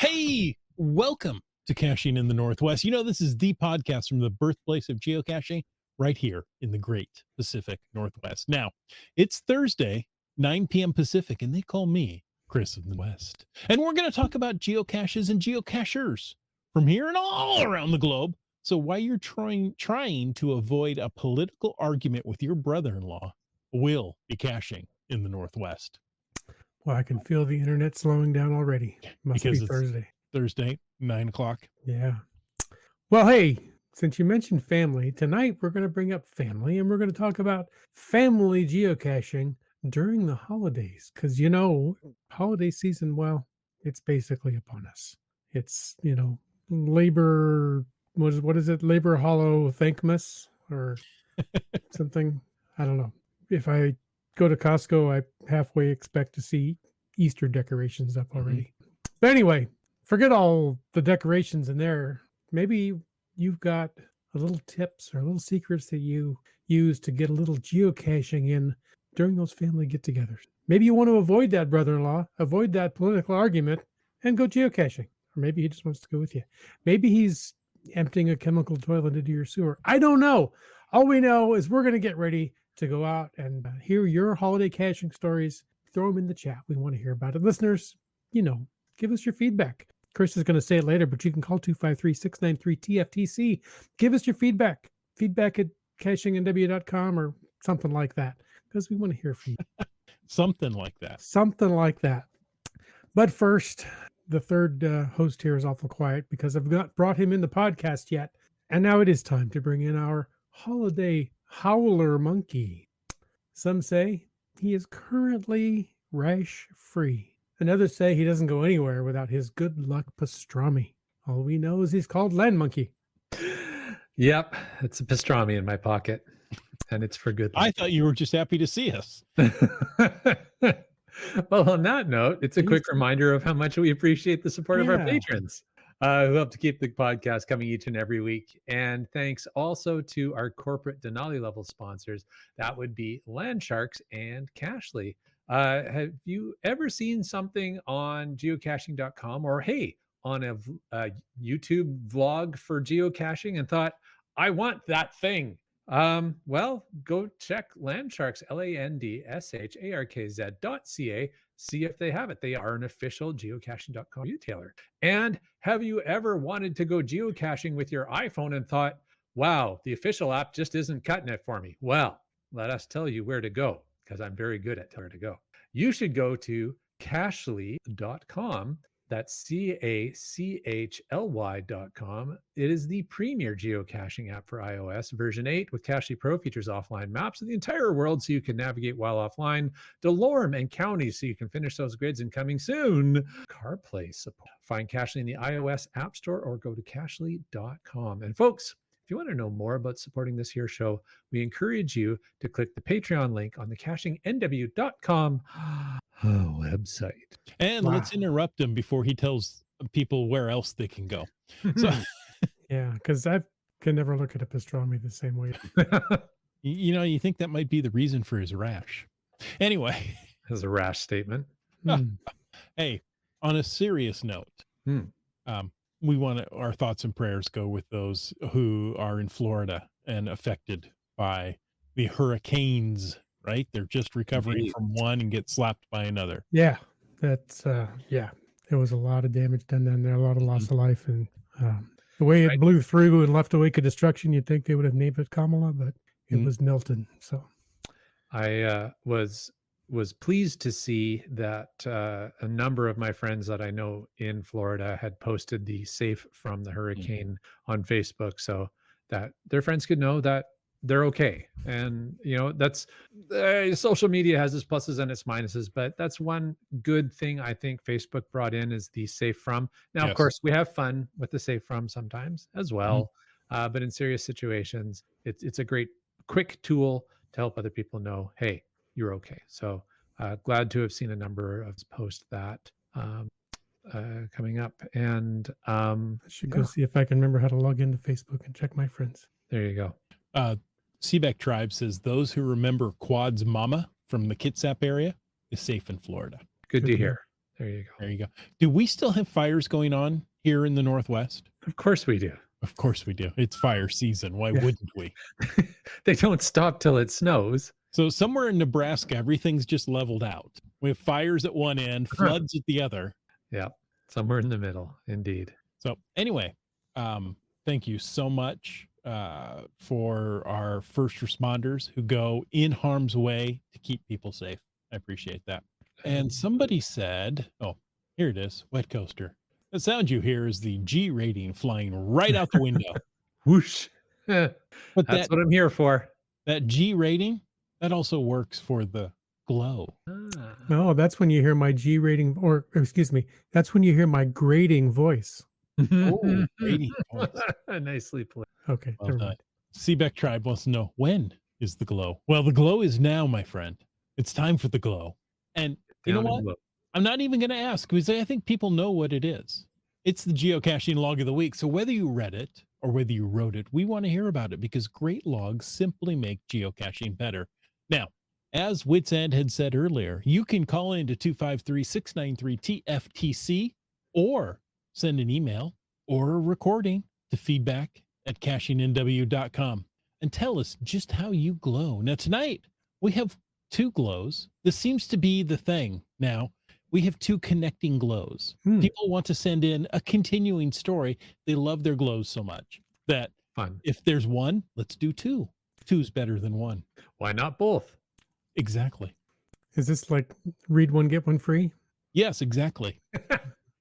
Hey, welcome to Caching in the Northwest. You know, this is the podcast from the birthplace of geocaching right here in the great Pacific Northwest. Now, it's Thursday, 9 p.m. Pacific, and they call me Chris of the West. And we're going to talk about geocaches and geocachers from here and all around the globe. So while you're trying to avoid a political argument with your brother-in-law, we'll be caching in the Northwest. Well, I can feel the internet slowing down already. Must Because be it's Thursday. Thursday, 9 o'clock. Yeah. Well, hey, since you mentioned family, tonight we're going to bring up family and we're going to talk about family geocaching during the holidays. Because, you know, holiday season, well, it's basically upon us. It's, labor, what is it? Labor Hollow Thankmas or something. I don't know. If I go to Costco, I halfway expect to see Easter decorations up already. But anyway, forget all the decorations in there. Maybe you've got a little tips or little secrets that you use to get a little geocaching in during those family get-togethers. Maybe you want to avoid that brother-in-law, avoid that political argument, and go geocaching. Or maybe he just wants to go with you. Maybe he's emptying a chemical toilet into your sewer. I don't know. All we know is we're going to get ready to go out and hear your holiday caching stories. Throw them in the chat. We want to hear about it. Listeners, give us your feedback. Chris is going to say it later, but you can call 253-693-TFTC. Give us your feedback. Feedback at cachingNW.com or something like that, because we want to hear from you. Something like that. Something like that. But first, the third host here is awful quiet because I've not brought him in the podcast yet. And now it is time to bring in our holiday howler monkey. Some say he is currently rash free. And others say he doesn't go anywhere without his good luck pastrami. All we know is he's called Land Monkey. Yep, it's a pastrami in my pocket, and it's for good luck. I thought you were just happy to see us. Well, on that note, it's a quick reminder of how much we appreciate the support of our patrons who help to keep the podcast coming each and every week. And thanks also to our corporate Denali level sponsors. That would be Landsharks and Cashly. Have you ever seen something on geocaching.com or on a YouTube vlog for geocaching and thought, I want that thing? Well, go check Landsharks, LANDSHARKZ.ca. See if they have it. They are an official geocaching.com retailer. And have you ever wanted to go geocaching with your iPhone and thought, wow, the official app just isn't cutting it for me? Well, let us tell you where to go, because I'm very good at where to go. You should go to cachly.com. That's CACHLY.com. It is the premier geocaching app for iOS. Version 8 with Cachly Pro features offline maps of the entire world so you can navigate while offline. Delorme and counties so you can finish those grids, and coming soon, CarPlay support. Find Cachly in the iOS App Store or go to cachly.com. And folks, if you want to know more about supporting this here show, we encourage you to click the Patreon link on the cachingnw.com website. And let's interrupt him before he tells people where else they can go. So, yeah, because I can never look at a pastrami the same way. You think that might be the reason for his rash. Anyway. As a rash statement. Hey, on a serious note, we want our thoughts and prayers go with those who are in Florida and affected by the hurricanes, right? They're just recovering from one and get slapped by another. Yeah, that's, there was a lot of damage done down there, a lot of loss of life. And the way it blew through and left a wake of destruction, you'd think they would have named it Kamala, but it was Milton. So I was pleased to see that a number of my friends that I know in Florida had posted the safe from the hurricane on Facebook so that their friends could know that they're okay. And, that's social media has its pluses and its minuses, but that's one good thing I think Facebook brought in is the safe from. Now, of course, we have fun with the safe from sometimes as well. But in serious situations, it's a great quick tool to help other people know, hey, you're okay. So glad to have seen a number of posts that coming up. And I should go see if I can remember how to log into Facebook and check my friends. There you go. Seebeck Tribe says those who remember Quad's mama from the Kitsap area is safe in Florida. Good to hear. There you go. There you go. Do we still have fires going on here in the Northwest? Of course we do. Of course we do. It's fire season. Why Yeah. wouldn't we? They don't stop till it snows. So somewhere in Nebraska, everything's just leveled out. We have fires at one end, floods at the other. Yeah, somewhere in the middle, indeed. So anyway, thank you so much for our first responders who go in harm's way to keep people safe. I appreciate that. And somebody said, oh, here it is, wet coaster. The sound you hear is the G rating flying right out the window. Whoosh. But That's what I'm here for. that G rating, that also works for the glow. No, that's when you hear my G rating, or excuse me, that's when you hear my grading voice. Oh, rating voice. Nicely played. Okay, Well never done. mind. Seebeck Tribe wants to know, when is the glow? Well, the glow is now, my friend. It's time for the glow. And you know Down what? and low. I'm not even going to ask because I think people know what it is. It's the geocaching log of the week. So whether you read it or whether you wrote it, we want to hear about it because great logs simply make geocaching better. Now, as Wits End had said earlier, you can call into 253-693-TFTC or send an email or a recording to feedback@cachingnw.com and tell us just how you glow. Now, tonight we have two glows. This seems to be the thing now. We have two connecting glows. People want to send in a continuing story. They love their glows so much that Fun. if there's one, let's do two. Two's better than one. Why not both? Exactly. Is this like read one, get one free? Yes, exactly.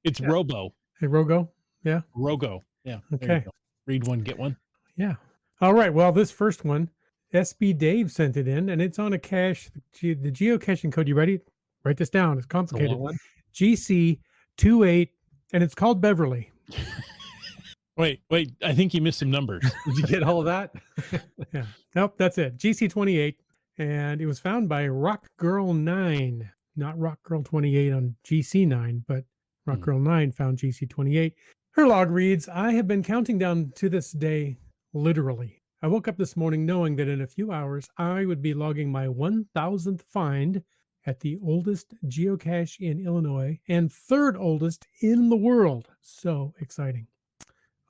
It's Yeah. Robo. Hey, Rogo? Yeah. Rogo. Yeah. there you Okay. go. Read one, get one. Yeah. All right. Well, this first one, SB Dave sent it in, and it's on a cache. The geocaching code. You ready? Write this down. It's It's a complicated. long one. GC28, and it's called Beverly. Wait. I think you missed some numbers. Did you get all of that? Yeah. Nope, that's it. GC28, and it was found by Rock Girl 9, not Rock Girl 28 on GC9, but Rock Girl 9 found GC28. Her log reads, I have been counting down to this day, literally. I woke up this morning knowing that in a few hours, I would be logging my 1,000th find at the oldest geocache in Illinois and third oldest in the world. So exciting.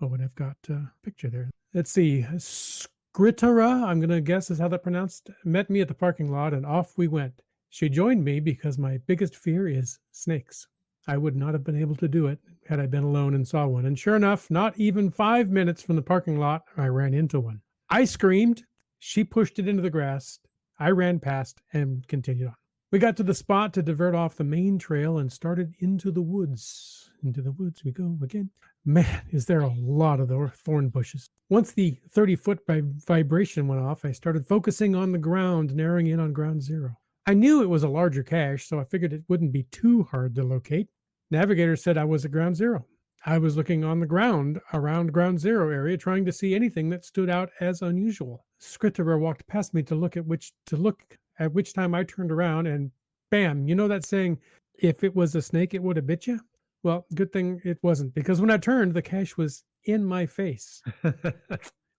Oh, and I've got a picture there. Let's see. Skritara, I'm going to guess is how that pronounced, met me at the parking lot and off we went. She joined me because my biggest fear is snakes. I would not have been able to do it had I been alone and saw one. And sure enough, not even 5 minutes from the parking lot, I ran into one. I screamed. She pushed it into the grass. I ran past and continued on. We got to the spot to divert off the main trail and started into the woods. Into the woods we go again. Man, is there a lot of the thorn bushes. Once the 30-foot vibration went off, I started focusing on the ground, narrowing in on ground zero. I knew it was a larger cache, so I figured it wouldn't be too hard to locate. Navigator said I was at ground zero. I was looking on the ground around ground zero area, trying to see anything that stood out as unusual. Skritterer walked past me to look, at which time I turned around and bam, you know that saying, if it was a snake, it would have bit you? Well, good thing it wasn't, because when I turned, the cache was in my face.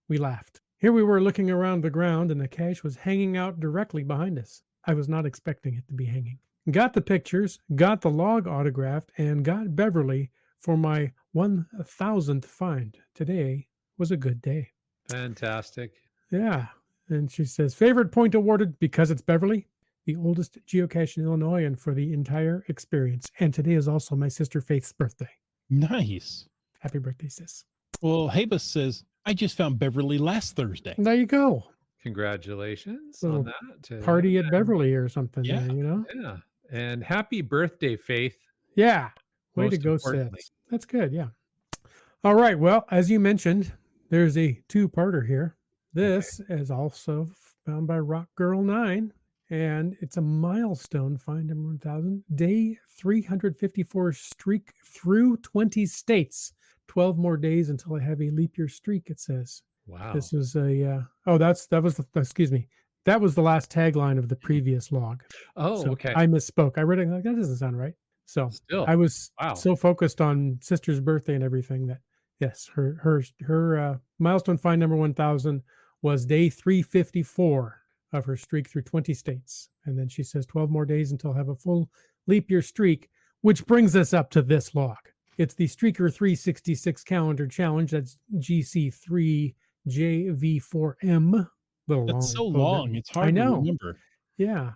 We laughed. Here we were looking around the ground, and the cache was hanging out directly behind us. I was not expecting it to be hanging. Got the pictures, got the log autographed, and got Beverly for my 1,000th find. Today was a good day. Fantastic. Yeah. And she says, favorite point awarded because it's Beverly, the oldest geocache in Illinois, and for the entire experience. And today is also my sister Faith's birthday. Nice. Happy birthday, sis. Well, Habus says, I just found Beverly last Thursday. There you go. Congratulations Little on that. Party at Beverly or something. Yeah. There, you know? Yeah. And happy birthday, Faith. Yeah. Way Most to go, importantly. sis. That's good. Yeah. All right. Well, as you mentioned, there's a two-parter here. This is also found by Rock Girl 9, and it's a milestone find number 1,000. Day 354 streak through 20 states. 12 more days until I have a leap year streak, it says. Wow. This was a, that was the last tagline of the previous log. Oh, So okay. I misspoke. I read it like, that doesn't sound right. So Still. I was Wow. so focused on sister's birthday and everything that, yes, her milestone find number 1,000 was day 354 of her streak through 20 states. And then she says 12 more days until I have a full leap year streak, which brings us up to this log. It's the Streaker 366 calendar challenge. That's GC3JV4M. Little That's long so code there. long. It's I hard to know. remember. Yeah.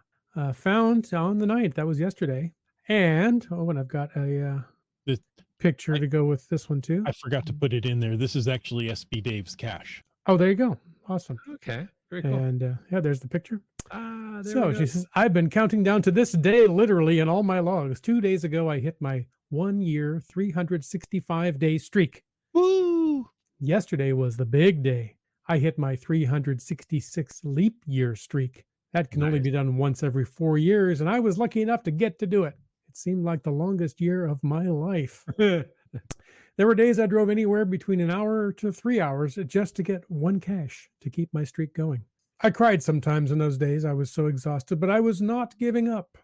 Found on the 9th. That was yesterday. And I've got a The- picture to go with this one too. I forgot to put it in there. This is actually SB Dave's cache. Oh, there you go. Awesome. Okay, very cool. And there's the picture. There So we go. she says, I've been counting down to this day, literally in all my logs. 2 days ago, I hit my 1 year, 365-day streak. Woo! Yesterday was the big day. I hit my 366 leap year streak. That can only Nice. be done once every 4 years, and I was lucky enough to get to do it. It seemed like the longest year of my life. There were days I drove anywhere between an hour to 3 hours just to get one cache to keep my streak going. I cried sometimes in those days. I was so exhausted, but I was not giving up.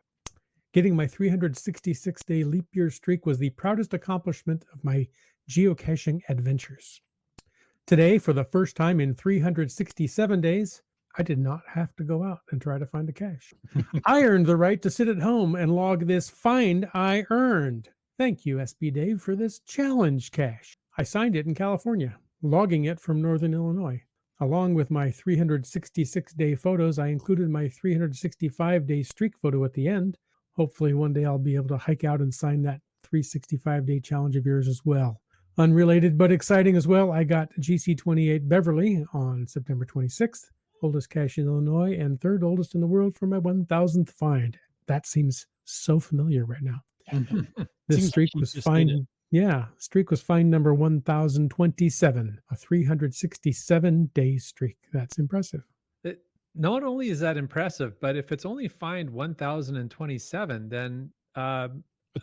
Getting my 366-day leap year streak was the proudest accomplishment of my geocaching adventures. Today, for the first time in 367 days, I did not have to go out and try to find a cache. I earned the right to sit at home and log this find I earned. Thank you, SB Dave, for this challenge cache. I signed it in California, logging it from Northern Illinois. Along with my 366-day photos, I included my 365-day streak photo at the end. Hopefully one day I'll be able to hike out and sign that 365-day challenge of yours as well. Unrelated but exciting as well, I got GC28 Beverly on September 26th, oldest cache in Illinois and third oldest in the world for my 1,000th find. That seems so familiar right now. This Seems streak like you was just did find. it. Yeah, streak was find number 1027, a 367-day streak. That's impressive. Not only is that impressive, but if it's only find 1027, then A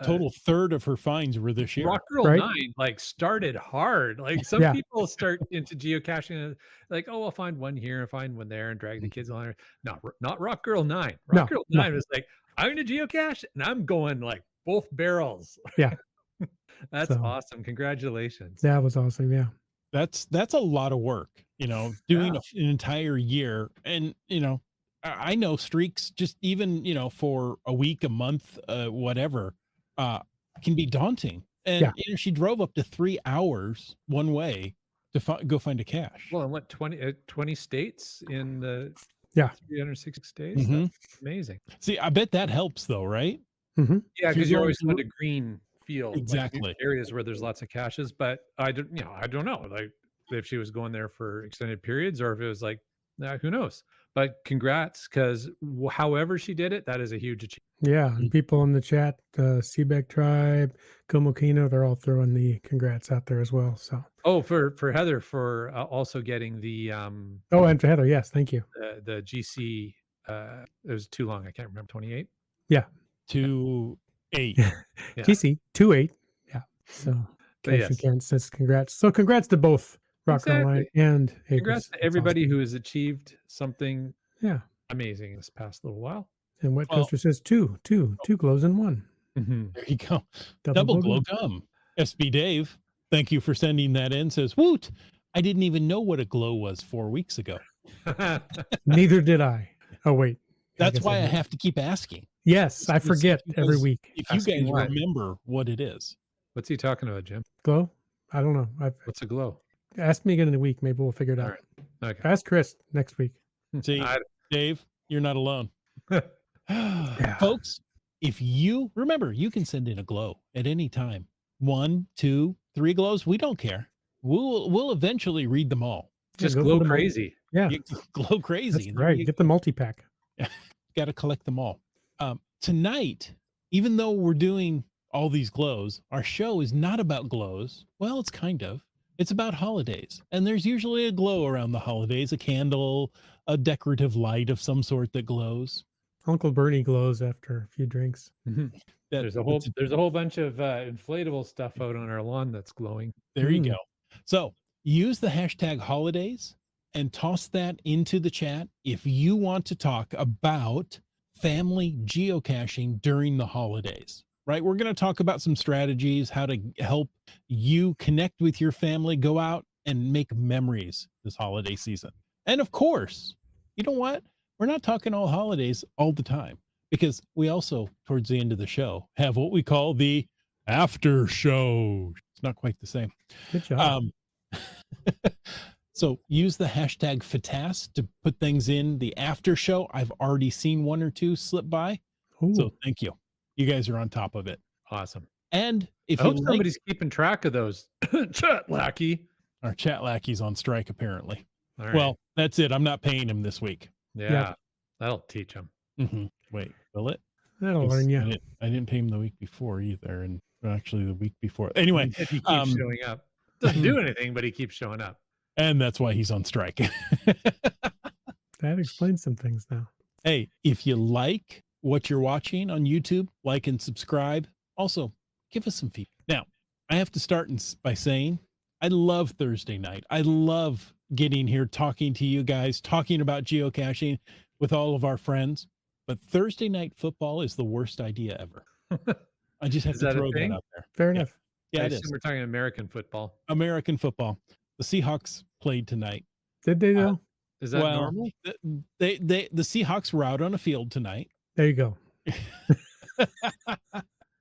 total third of her finds were this year. Rock Girl Right? 9 like started hard. Like some Yeah. people start into geocaching and like, oh, I'll find one here and find one there and drag the kids along. Not Rock Girl 9. No, Rock Girl no. 9 was like, I'm going to geocache and I'm going like both barrels. Yeah. That's So- awesome. Congratulations. That was awesome. Yeah. That's a lot of work, doing an entire year. And, I know streaks just even, for a week, a month, whatever, can be daunting. And, Yeah. she drove up to 3 hours one way to go find a cache. Well, and what 20 states in the Yeah. 360 states? Mhm. That's amazing. See, I bet that helps though, right? Yeah, If you're because you're going always going through- to green field, like, Exactly. areas where there's lots of caches. But I don't know, like if she was going there for extended periods or if it was like, who knows? But congrats, because however she did it, that is a huge achievement. Yeah. And people in the chat, Seabeck Tribe, Komokino, they're all throwing the congrats out there as well. So, Oh, for Heather for also getting the and for Heather, yes, thank you. the GC. It was too long. I can't remember. 28. 2-8. Yeah. GC 28. Yeah. So, But Cache yes. Can't says congrats. So, congrats to both Rock Online Exactly. and Acres. Congrats to That's everybody who has achieved something awesome. Yeah. amazing this past little while. And Wet Well- Coaster says two glows in one. There you go. Double glow gum. SB Dave, thank you for sending that in. Says, woot, I didn't even know what a glow was 4 weeks ago. Neither did I. Oh, wait. That's guess why I did. have to keep asking. Yes, I Because forget every because- week. If you Asking guys what? remember what it is. What's he talking about, Jim? Glow? I don't know. What's a glow? Ask me again in a week. Maybe we'll figure it All out. right. Okay. Ask Chris next week. See, I- Dave, you're not alone. Folks, if you remember, you can send in a glow at any time. 1, 2, 3 glows. We don't care. We'll eventually read them all. Just go for glow the crazy. Yeah, You glow crazy. that's right. Get the multi-pack. Got to collect them all. Tonight, even though we're doing all these glows, our show is not about glows. Well, it's kind of. It's about holidays. And there's usually a glow around the holidays, a candle, a decorative light of some sort that glows. Uncle Bernie glows after a few drinks. That- There's a whole bunch of inflatable stuff out on our lawn that's glowing. There you Mm. go. So use the hashtag holidays and toss that into the chat if you want to talk about family geocaching during the holidays, right? We're going to talk about some strategies, how to help you connect with your family, go out and make memories this holiday season. And of course, you know what? We're not talking all holidays all the time, because we also, towards the end of the show, have what we call the after show. It's not quite the same. Good job. Um, so use the hashtag FATAS to put things in the after show. I've already seen one or two slip by. So Ooh, thank you. You guys are on top of it. Awesome. And if I you hope like, somebody's keeping track of those. Chat lackey. our chat lackey's on strike, apparently. All right. Well, that's it. I'm not paying him this week. yeah, that'll teach them. Wait, will it? that'll 'Cause learn you. I didn't pay him the week before either, and actually the week before. Anyway, If he keeps showing up, doesn't do anything, but he keeps showing up. and that's why he's on strike. That explains some things now. Hey, if you like what you're watching on YouTube, like and subscribe. Also, give us some feedback. Now, I have to start by saying I love Thursday night. I love getting here, talking to you guys, talking about geocaching with all of our friends. But Thursday night football is the worst idea ever. I just have Is to that a throw that thing? out there. Fair enough. Yeah, I it assume is. we're talking American football. American football. The Seahawks played tonight. Did they though? Is that Well, normal? the Seahawks were out on a field tonight. There you go.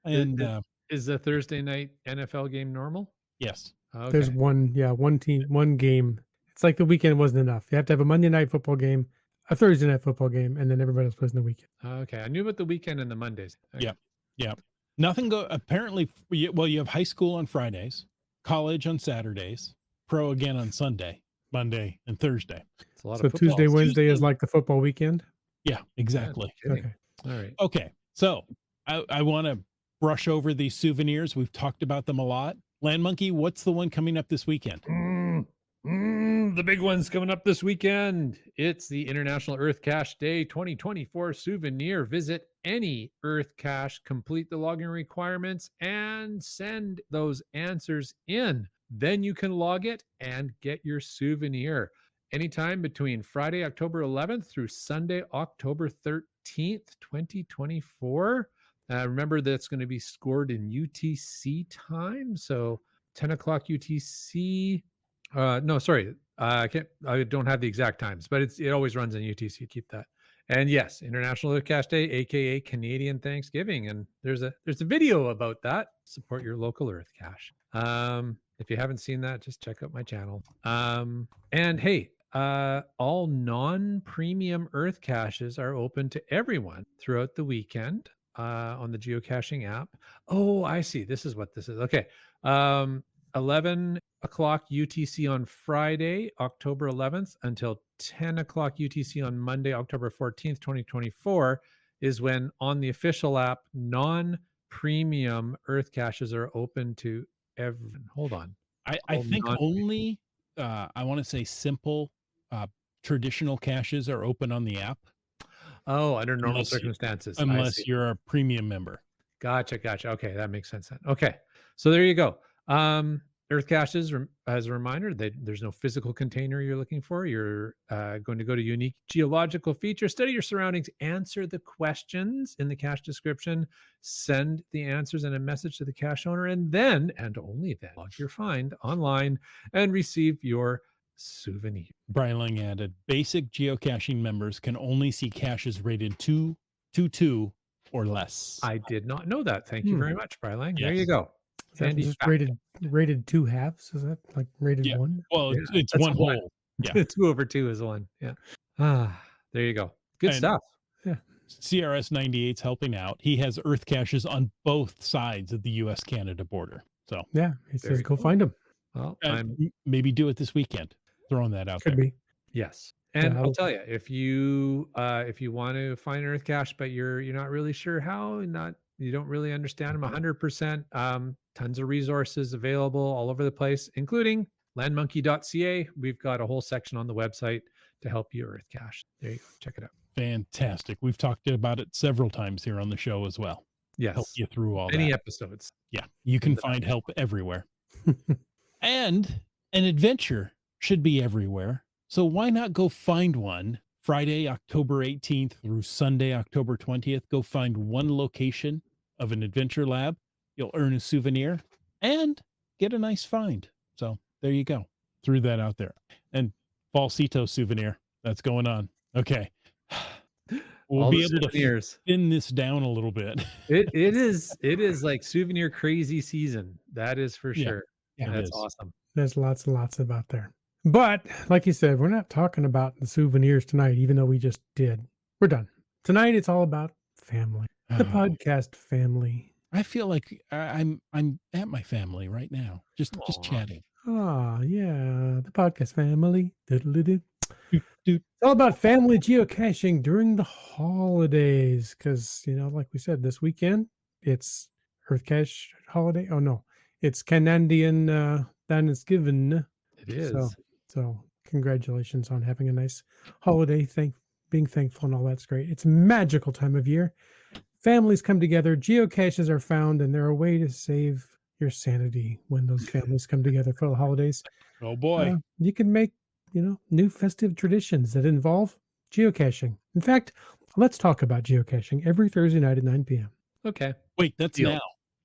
And Is the Thursday night NFL game normal? yes, Okay. There's one team, one game. It's like the weekend wasn't enough. You have to have a Monday night football game, a Thursday night football game, and then everybody else plays in the weekend. Okay. I knew about the weekend and the Mondays. Okay. Yeah. Nothing apparently. Well, you have high school on Fridays, college on Saturdays, pro again on Monday and Thursday. It's a lot So of football. Tuesday, Wednesday is Tuesday- like the football weekend. Yeah, exactly. Kidding. Okay. All right. Okay, so I want to brush over these souvenirs. We've talked about them a lot. Land Monkey, what's the one coming up this weekend? The big one's coming up this weekend. It's the International Earth Cache Day 2024 souvenir. Visit any Earth cache, complete the login requirements, and send those answers in. Then you can log it and get your souvenir anytime between Friday, October 11th through Sunday, October 13th, 2024. Remember, that's going to be scored in UTC time. So 10 o'clock UTC. No, sorry. I don't have the exact times, but it always runs in UTC. Keep that. And yes, International Earth Cache Day, aka Canadian Thanksgiving, and there's a video about that. Support your local Earth cache. If you haven't seen that, just check out my channel. And hey, all non-premium Earth caches are open to everyone throughout the weekend on the geocaching app. Oh, I see. This is what this is. Okay. 11 o'clock UTC on Friday, October 11th, until 10 o'clock UTC on Monday, October 14th, 2024, is when on the official app, non-premium Earth caches are open to everyone. Hold on. I think only, I want to say simple, traditional caches are open on the app. Oh, under normal Unless you- circumstances. I Unless see. you're a premium member. Gotcha. Okay, that makes sense then. Okay, so there you go. Earth caches, as a reminder, there's no physical container you're looking for. You're going to go to unique geological feature, study your surroundings, answer the questions in the cache description, send the answers in a message to the cache owner, and then, and only then, log your find online and receive your souvenir. Brian Lang added, basic geocaching members can only see caches rated 222 or less. I did not know that. Thank you very much, Brylang. There you Yes. go. Is that Handy just fact. rated two halves? Is that like rated Yeah. one? Well, Yeah, it's that's one one. whole. Yeah. 2 over 2 is 1. Yeah. There you go. Good And- stuff. CRS 98's helping out. He has Earth caches on both sides of the US-Canada border. So Yeah, he says Very go cool. find them. Well, maybe do it this weekend. Throwing that out Could there. be. yes. And I'll I'll- tell you, if you want to find an Earth cache, but you're not really sure how, you don't really understand them 100%, tons of resources available all over the place, including landmonkey.ca. We've got a whole section on the website to help you Earth cache. There you go. Check it out. Fantastic. We've talked about it several times here on the show as well. Help Yes. you through all Many that. episodes. Yeah, you can find help everywhere. And an adventure should be everywhere. So why not go find one Friday, October 18th through Sunday, October 20th? Go find one location of an adventure lab. You'll earn a souvenir and get a nice find. So there you go. Threw that out there. And Falsito souvenir. That's going on. Okay. We'll all be the able to souvenirs. thin this down a little bit. It is like souvenir crazy season. That is for Yeah, sure. Yeah. it That's is. awesome. There's lots and lots of out there. But like you said, we're not talking about the souvenirs tonight, even though we just did. We're done. Tonight it's all about family. The podcast family. I feel like I'm at my family right now, just Aw. chatting. Ah, yeah, the podcast family. Diddle-doo-doo. Doot, doot. It's all about family geocaching during the holidays because, like we said, this weekend it's Earth Cache holiday. Oh, no, it's Canadian Thanksgiving. It So, is. so congratulations on having a nice holiday. Being thankful and all that's great. It's a magical time of year. Families come together, geocaches are found, and they're a way to save your sanity when those families come together for the holidays. Oh boy. You can make, new festive traditions that involve geocaching. In fact, let's talk about geocaching every Thursday night at 9 p.m. Okay. Wait, that's Deal. now.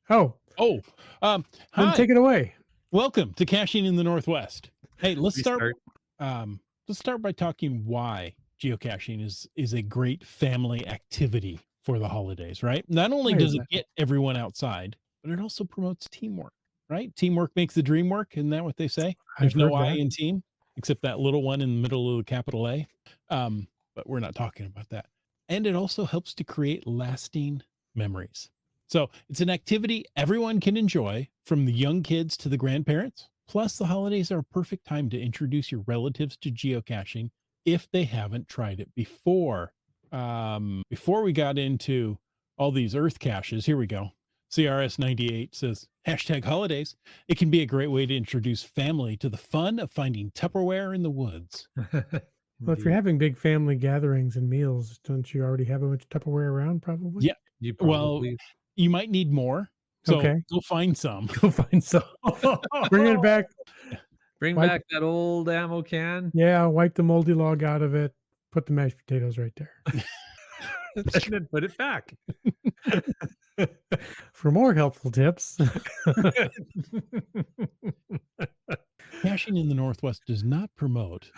Oh, Oh, then hi. take it away. Welcome to Caching in the Northwest. Hey, let's start. Restart. Let's start by talking why geocaching is a great family activity for the holidays, right? Not only Why does is it that? get everyone outside, but it also promotes teamwork, right? Teamwork makes the dream work. Isn't that what they say? There's I've no heard I that. in team except that little one in the middle of the capital A. But we're not talking about that. And it also helps to create lasting memories. So it's an activity everyone can enjoy, from the young kids to the grandparents. Plus, the holidays are a perfect time to introduce your relatives to geocaching if they haven't tried it before. Before we got into all these earth caches, here we go. CRS 98 says, hashtag holidays. It can be a great way to introduce family to the fun of finding Tupperware in the woods. Well, if you're having big family gatherings and meals, don't you already have a bunch of Tupperware around? Probably. Yeah. You Well, probably you might need more. So Okay. go find some. Go find some. Bring it back. bring Wipe- back that old ammo can Yeah, wipe the moldy log out of it. Put the mashed potatoes right there. and then put it back. For more helpful tips, Caching in the Northwest does not promote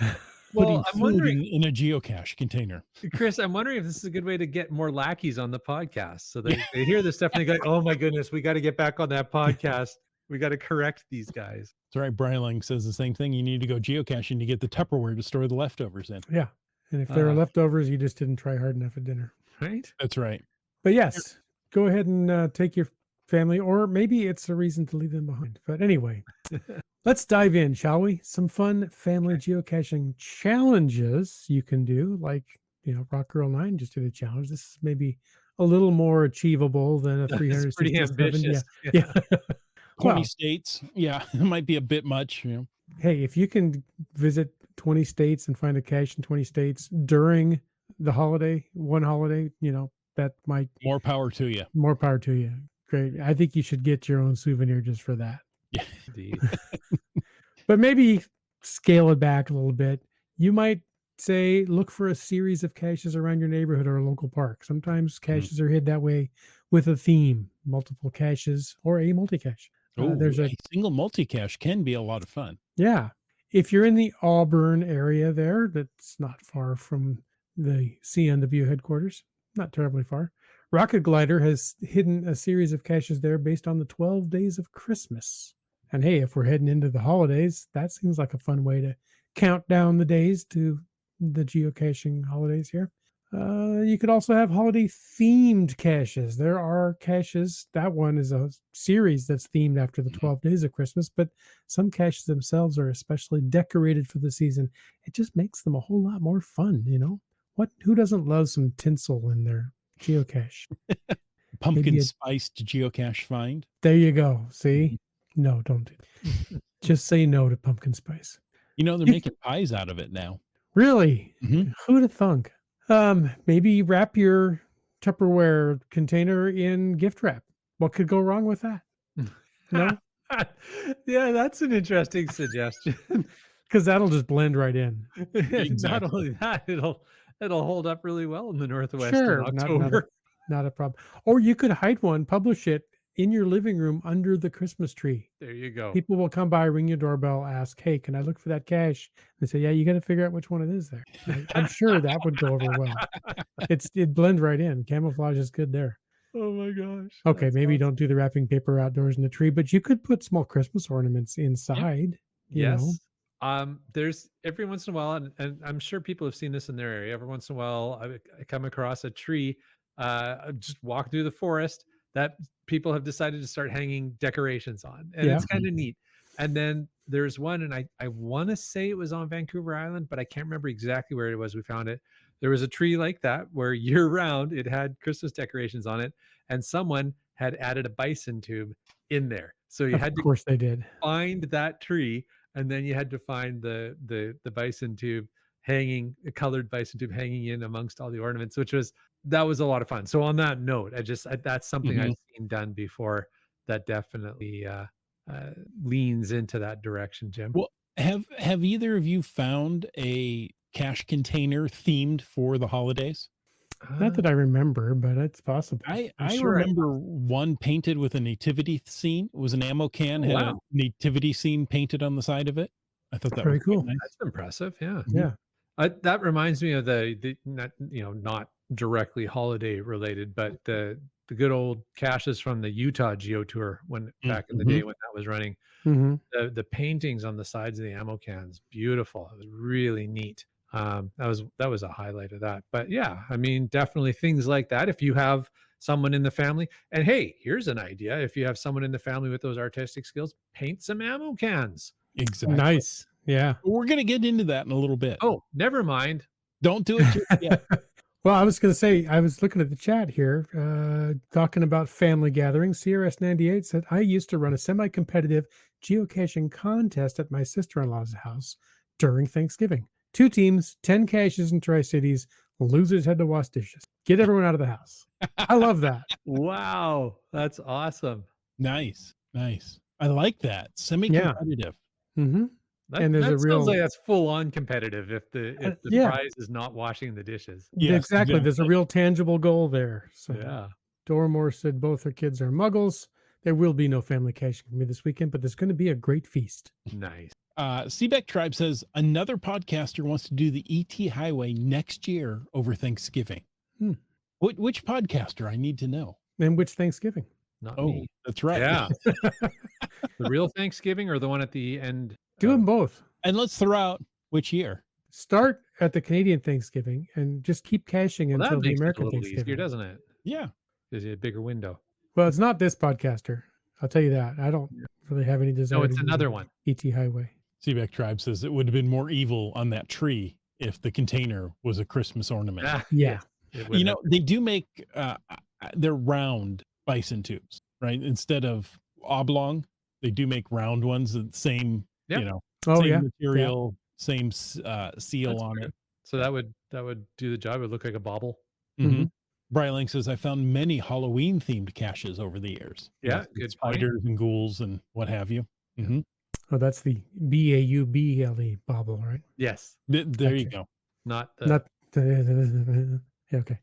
Well, putting I'm food wondering, in a geocache container. Chris, I'm wondering if this is a good way to get more lackeys on the podcast so they hear this stuff and they go, oh my goodness, we got to get back on that podcast. We got to correct these guys. That's right. Brian Lang says the same thing. You need to go geocaching to get the Tupperware to store the leftovers in. yeah. And if there are Ah. leftovers, you just didn't try hard enough at dinner. Right? That's right. But yes, go ahead and take your family, or maybe it's a reason to leave them behind. But anyway, let's dive in, shall we? Some fun family geocaching challenges you can do, like, Rock Girl 9 just did a challenge. This is maybe a little more achievable than a That's pretty 367. ambitious. Yeah. 20 Well, states. Yeah, it might be a bit much. hey, if you can visit 20 states and find a cache in 20 states during the one holiday, that might More power to you. more power to you. Great. I think you should get your own souvenir just for that. Yeah. Indeed. But maybe scale it back a little bit. You might say, look for a series of caches around your neighborhood or a local park. Sometimes caches are hid that way with a theme, multiple caches or a multi-cache. Oh, There's a single multi-cache can be a lot of fun. Yeah. If you're in the Auburn area there, that's not far from the CNW headquarters, not terribly far. Rocket Glider has hidden a series of caches there based on the 12 days of Christmas. And hey, if we're heading into the holidays, that seems like a fun way to count down the days to the geocaching holidays here. You could also have holiday themed caches. There are caches. That one is a series that's themed after the 12 days of Christmas, but some caches themselves are especially decorated for the season. It just makes them a whole lot more fun, Who doesn't love some tinsel in their geocache? Pumpkin spiced geocache find. There you go. See? No, don't do it. Just say no to pumpkin spice. They're making pies out of it now. Really? Mhm. Who'd have thunk? Maybe wrap your Tupperware container in gift wrap. What could go wrong with that? No? Yeah, that's an interesting suggestion. Because that'll just blend right in. Not Exactly. only that, it'll hold up really well in the Northwest Sure, in October. not a problem. Or you could hide one, publish it in your living room under the Christmas tree. There you go. People will come by, ring your doorbell, ask, "Hey, can I look for that cache?" They say, "Yeah, you got to figure out which one it is there." I'm sure that would go over well. It blends right in. Camouflage is good there. Oh my gosh. Okay, That's maybe awesome. don't do the wrapping paper outdoors in the tree, but you could put small Christmas ornaments inside. You know, Yes. There's every once in a while, and I'm sure people have seen this in their area. Every once in a while, I come across a tree, just walk through the forest that people have decided to start hanging decorations on, and Yeah. it's kind of neat. And then there's one, and I want to say it was on Vancouver Island, but I can't remember exactly where it was. We found it. There was a tree like that where year round it had Christmas decorations on it, and someone had added a bison tube in there. So you Of had to course they did. find that tree, and then you had to find the bison tube hanging, a colored bison tube hanging in amongst all the ornaments, which was that was a lot of fun. So on that note, that's something I've seen done before that definitely uh, leans into that direction, Jim. Well, have either of you found a cache container themed for the holidays? Not that I remember, but it's possible. I I'm I sure I remember one painted with a nativity scene. It was an ammo can, Oh, had a wow. nativity scene painted on the side of it. I thought that Very was quite cool. nice. That's impressive. Yeah. Yeah. That reminds me of the not not directly holiday related, but the good old caches from the Utah Geo Tour when back in the day when that was running. Hmm. The paintings on the sides of the ammo cans, beautiful. It was really neat. That was a highlight of that. But yeah, I mean, definitely things like that. If you have someone in the family, and hey, here's an idea: if you have someone in the family with those artistic skills, paint some ammo cans. Exactly. Nice. Yeah. We're gonna get into that in a little bit. Oh, never mind. Don't do it just yet. Well, I was going to say, I was looking at the chat here, talking about family gatherings. CRS98 said, I used to run a semi competitive geocaching contest at my sister in law's house during Thanksgiving. 2 teams, 10 caches in Tri Cities. Losers had to wash dishes. Get everyone out of the house. I love that. Wow, that's awesome. Nice. I like that. Semi-competitive. Hmm. That, And there's that a sounds real, like that's full on competitive if the yeah, prize is not washing the dishes. Yes, exactly. There's a real tangible goal there. So Yeah. Dormore said both her kids are muggles. There will be no family caching for me this weekend, but there's going to be a great feast. Nice. Seabeck Tribe says another podcaster wants to do the ET Highway next year over Thanksgiving. Hmm. Which podcaster? I need to know. And which Thanksgiving? Not Oh, me. that's right. Yeah. The real Thanksgiving or the one at the end? Do them both. And let's throw out which year. Start at the Canadian Thanksgiving and just keep caching Well, that until the makes it a American little easier, Thanksgiving. doesn't it? Yeah. Gives you a bigger window. Well, it's not this podcaster. I'll tell you that. I don't really have any desire. No, it's to do another one. ET Highway. Seabeck Tribe says it would have been more evil on that tree if the container was a Christmas ornament. Ah, Yeah. it would You know, have- they do make they're round bison tubes, right? Instead of oblong, they do make round ones, the same, Yep. you know, Oh, same yeah. material, same seal That's on fair. it. So that would do the job. It would look like a bobble. Mm-hmm. Mhm. Brightling says I found many Halloween themed caches over the years. You Yeah, know, good point. spiders and ghouls and what have you. Mm-hmm. Oh, that's the BAUBLE bobble, right? Yes. There you Gotcha. go. Not the Not the. Yeah, okay.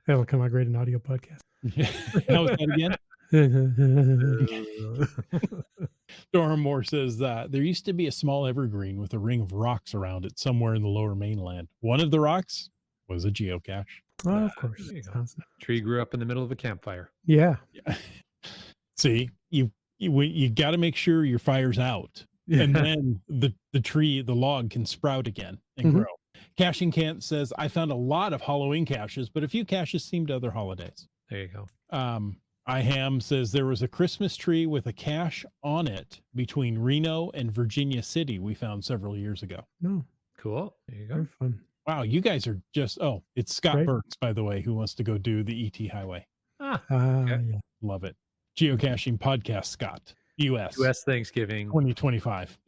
That'll come out great in audio podcast. How was that again? Dormore says that there used to be a small evergreen with a ring of rocks around it somewhere in the lower mainland. One of the rocks was a geocache. Oh, of course. there you go. Sounds nice. tree grew up in the middle of a campfire. Yeah. See, you got to make sure your fire's out, and then the tree, the log can sprout again and Mhm. grow. Caching Cant says I found a lot of Halloween caches, but a few caches themed to other holidays. There you go. IHAM says there was a Christmas tree with a cache on it between Reno and Virginia City we found several years ago. No, Cool. There you go. very fun. Wow, you guys are just it's Scott Great. Burks, by the way, who wants to go do the ET Highway. Ah, Yeah. Love it. Geocaching podcast, Scott, US U.S. Thanksgiving. 2025.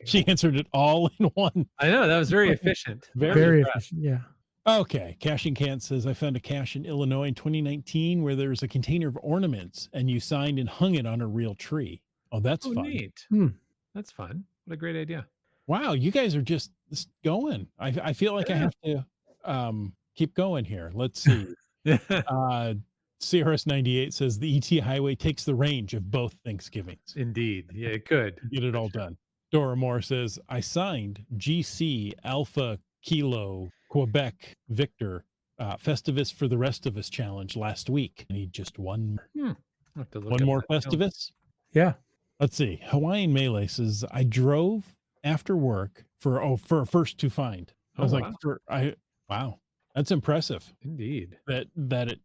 She answered it all in one. I know that was very efficient. Very impressed. efficient. Yeah. Okay. Caching Cant says I found a cache in Illinois in 2019 where there was a container of ornaments and you signed and hung it on a real tree. Oh, that's Oh, fun. neat. Hmm. That's fun. What a great idea. Wow, you guys are just going. I feel like I Yeah. have to keep going here. Let's see. CRS98 says the ET highway takes the range of both Thanksgivings. Indeed. Yeah, it could. Get it all done. Dora Moore says, I signed GC Alpha Kilo Quebec Victor Festivus for the Rest of Us challenge last week. I need just one I'll have to look one up more that challenge. Festivus. Yeah. Let's see. Hawaiian Melee says, I drove after work for a first to find. I was wow. wow, that's impressive. Indeed. That it,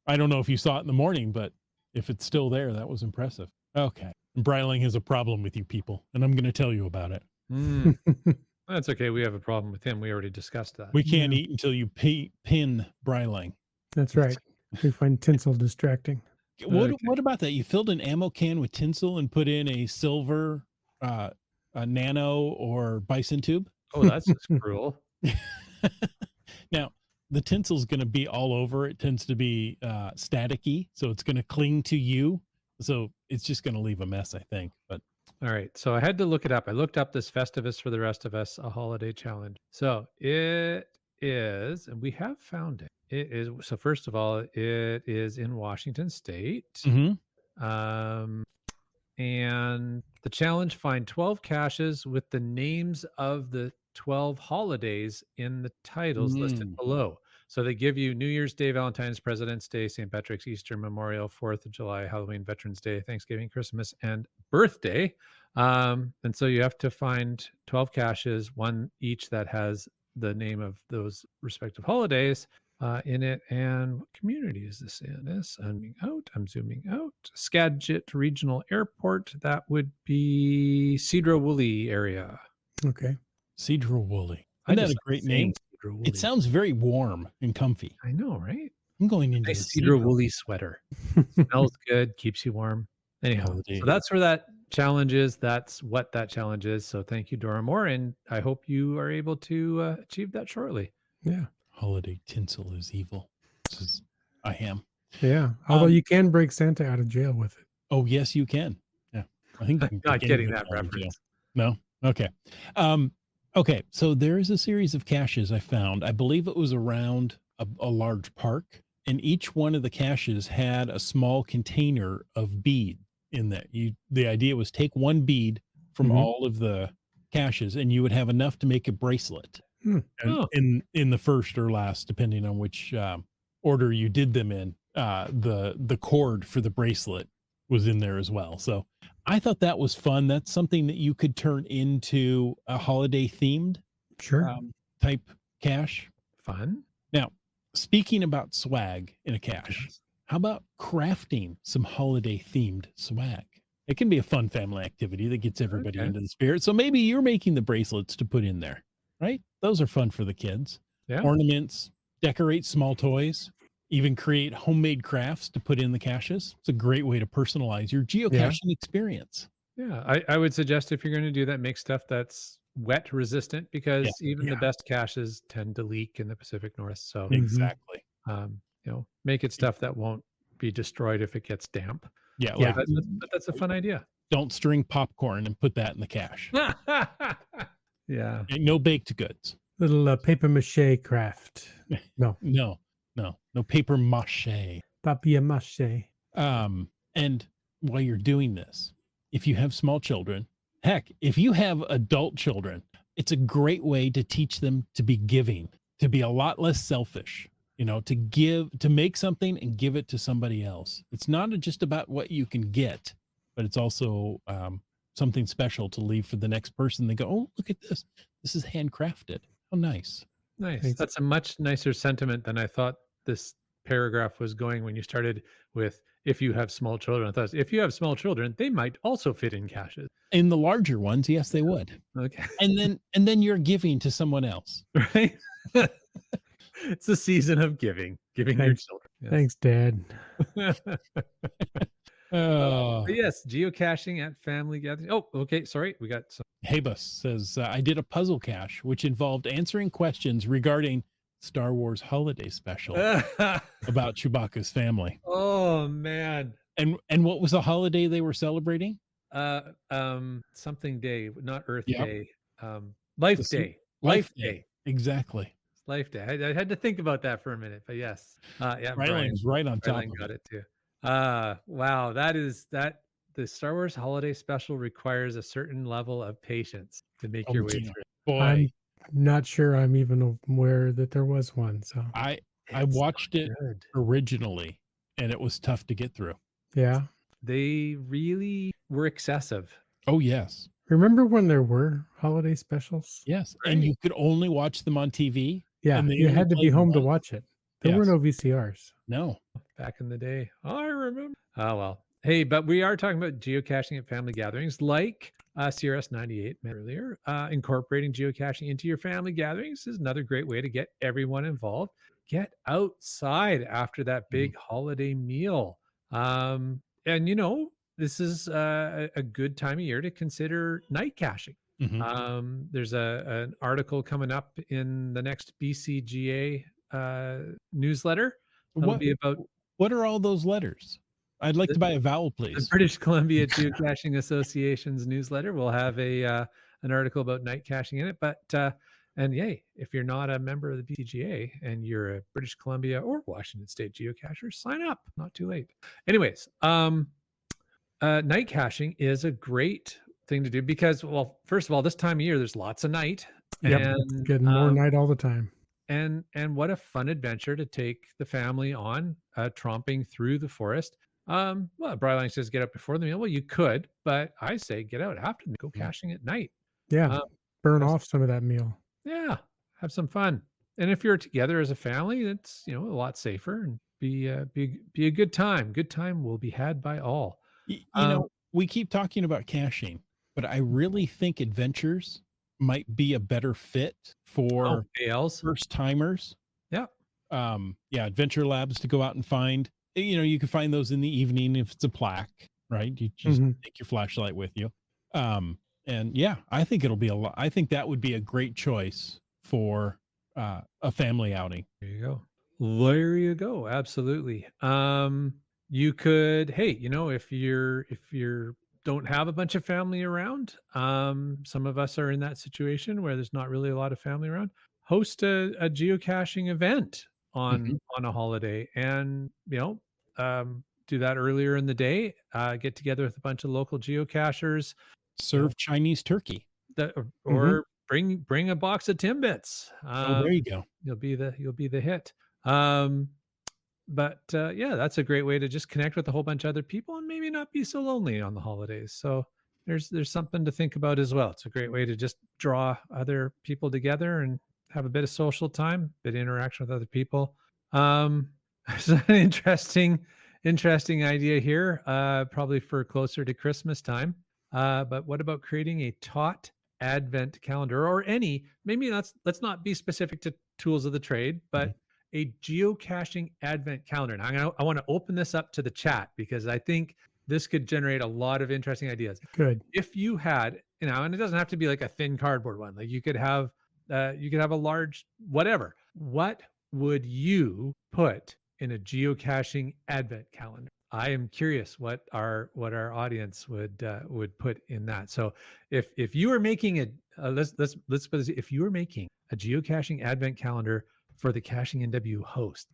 I don't know if you saw it in the morning, but if it's still there, that was impressive. Okay. Breiling has a problem with you people, and I'm going to tell you about it. That's okay. We have a problem with him. We already discussed that. We can't eat until you pin Breiling. That's right. We find tinsel distracting. What about that? You filled an ammo can with tinsel and put in a silver a nano or bison tube? Oh, that's just cruel. Now, the tinsel's going to be all over. It tends to be staticky, so it's going to cling to you. So it's just going to leave a mess, I think. But all right. So I had to look it up. I looked up this Festivus for the Rest of Us, a holiday challenge. So it is, and we have found it. It is. So first of all, it is in Washington State. And the challenge: find 12 caches with the names of the 12 holidays in the titles listed below. So they give you New Year's Day, Valentine's, President's Day, St. Patrick's, Easter, Memorial, 4th of July, Halloween, Veterans Day, Thanksgiving, Christmas, and birthday. And so you have to find 12 caches, one each that has the name of those respective holidays in it. And what community is this in? I'm zooming out. Skagit Regional Airport. That would be Cedro-Woolley area. Okay. Cedro-Woolley. Isn't that a great name? It sounds very warm and comfy. I know, right? I'm going into nice Cedro-Woolley sweater. Smells good, keeps you warm. Anyhow, so that's where that challenge is. That's what that challenge is. So thank you, Dora Moore, and I hope you are able to achieve that shortly. Yeah. Holiday tinsel is evil. I am. Yeah. Although you can break Santa out of jail with it. Oh, yes, you can. Yeah. I think I'm not getting that reference. No? Okay. Okay, so there is a series of caches I found. I believe it was around a large park, and each one of the caches had a small container of bead in that. The idea was take one bead from all of the caches, and you would have enough to make a bracelet. In the first or last, depending on which order you did them in, the cord for the bracelet was in there as well. So I thought that was fun. That's something that you could turn into a holiday themed type cache. Fun. Now, speaking about swag in a cache, how about crafting some holiday themed swag? It can be a fun family activity that gets everybody into the spirit. So maybe you're making the bracelets to put in there, right? Those are fun for the kids. Yeah. Ornaments, decorate small toys. Even create homemade crafts to put in the caches. It's a great way to personalize your geocaching experience. Yeah, I would suggest if you're going to do that, make stuff that's wet resistant, because even the best caches tend to leak in the Pacific North. So exactly, make it stuff that won't be destroyed if it gets damp. Yeah, but that's a fun idea. Don't string popcorn and put that in the cache. Yeah, and no baked goods. Little paper mache craft. No paper mache. Papier mache. And while you're doing this, if you have small children, heck, if you have adult children, it's a great way to teach them to be giving, to be a lot less selfish, to make something and give it to somebody else. It's not just about what you can get, but it's also something special to leave for the next person. They go, oh, look at this. This is handcrafted. How nice. Nice. Thanks. That's a much nicer sentiment than I thought this paragraph was going when you started with, if you have small children. I thought, if you have small children, they might also fit in caches. In the larger ones, yes, they would. Okay. And then you're giving to someone else. Right? It's a season of giving your children. Yes. Thanks, Dad. Yes, geocaching at family gatherings. Oh, okay. Sorry, we got some. Habus says, I did a puzzle cache, which involved answering questions regarding Star Wars Holiday Special about Chewbacca's family. Oh, man. And what was the holiday they were celebrating? Something day, not Earth Day. Life Day. Life Day. Exactly. Life Day. I had to think about that for a minute, but yes. Yeah, Bryling's right on top Brylan of got it. it too. Wow, that the Star Wars Holiday Special requires a certain level of patience to make your way Yeah. through. Boy, I'm not sure I'm even aware that there was one. So I It's so watched it good. originally, and it was tough to get through. yeah. They really were excessive. Oh yes, Remember when there were holiday specials? yes, and you could only watch them on TV, Yeah, and they you only had to be played home to once. watch it. There were Yes. no VCRs. No. Back in the day. I remember. Oh well. Hey, but we are talking about geocaching at family gatherings, like CRS 98 mentioned earlier. Incorporating geocaching into your family gatherings is another great way to get everyone involved. Get outside after that big holiday meal. And this is a good time of year to consider night caching. There's an article coming up in the next BCGA newsletter. That'll What be about what are all those letters? I'd like to buy a vowel, the please. British Columbia Geocaching Association's newsletter. Will have an article about night caching in it. But and yay, if you're not a member of the BCGA and you're a British Columbia or Washington State geocacher, sign up. Not too late. Anyways, night caching is a great thing to do because, well, first of all, this time of year there's lots of night. Yep, it's And getting more night all the time. and what a fun adventure to take the family on, tromping through the forest. Well, Bryline says get up before the meal. Well, you could, but I say get out after the go caching at night. Yeah, Um, burn have off some of that meal. Yeah, have some fun. And if you're together as a family, it's a lot safer and be a good time. Good time will be had by all. We keep talking about caching, but I really think adventures might be a better fit for ALs. first timers. Yeah. Adventure labs to go out and find. You can find those in the evening if it's a plaque, right? You just take your flashlight with you. And yeah, I think it'll be a lot. I think that would be a great choice for a family outing. There you go. There you go. Absolutely. You could, hey, if you're don't have a bunch of family around, some of us are in that situation where there's not really a lot of family around. Host a geocaching event on a holiday, and do that earlier in the day. Get together with a bunch of local geocachers. Serve Chinese turkey. Or bring a box of Timbits. There you go. You'll be the hit. But that's a great way to just connect with a whole bunch of other people and maybe not be so lonely on the holidays. So there's something to think about as well. It's a great way to just draw other people together and have a bit of social time, a bit of interaction with other people. It's an interesting idea here, probably for closer to Christmas time. But what about creating a tot advent calendar, or maybe let's not be specific to tools of the trade, but a geocaching advent calendar. And I want to open this up to the chat because I think this could generate a lot of interesting ideas. Good. If you had, and it doesn't have to be like a thin cardboard one. Like you could have a large whatever. What would you put in a geocaching advent calendar? I am curious what our audience would put in that. So if you are making let's put this, if you are making a geocaching advent calendar for the Caching NW host,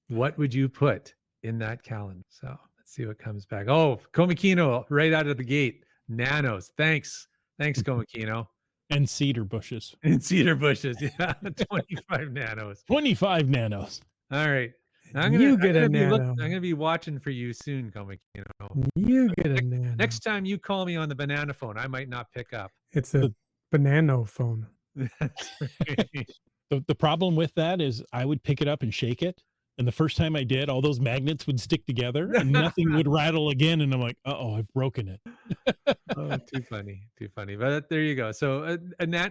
what would you put in that calendar? So let's see what comes back. Oh, Komikino right out of the gate. Nanos. Thanks, Komikino. And cedar bushes. Yeah. 25 nanos. 25 nanos. All right. I'm gonna be watching for you soon, Komikino. You get a nano. Next time you call me on the banana phone, I might not pick up. It's a banana phone. The problem with that is I would pick it up and shake it. And the first time I did, all those magnets would stick together and nothing would rattle again. And I'm like, I've broken it. Oh, too funny. But there you go. So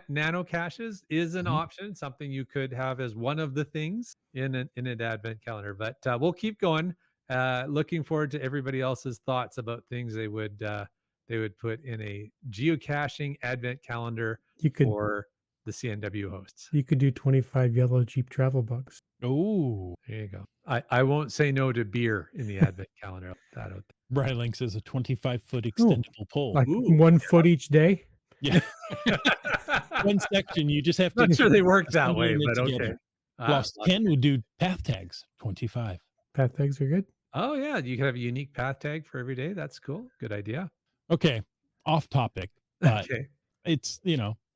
nano caches is an option, something you could have as one of the things in an advent calendar. But we'll keep going. Looking forward to everybody else's thoughts about things they would put in a geocaching advent calendar for the CNW hosts. You could do 25 yellow Jeep travel bugs. Oh, there you go. I won't say no to beer in the advent calendar. That out there. Brylink says a 25-foot extendable pole. Like 1 foot each day? Yeah. one section. You just have to Not sure they work that assembling way, it but okay. together. Lost 10 would do path tags, 25. Path tags are good. Oh yeah, you can have a unique path tag for every day. That's cool. Good idea. Okay, off topic, but Okay. it's,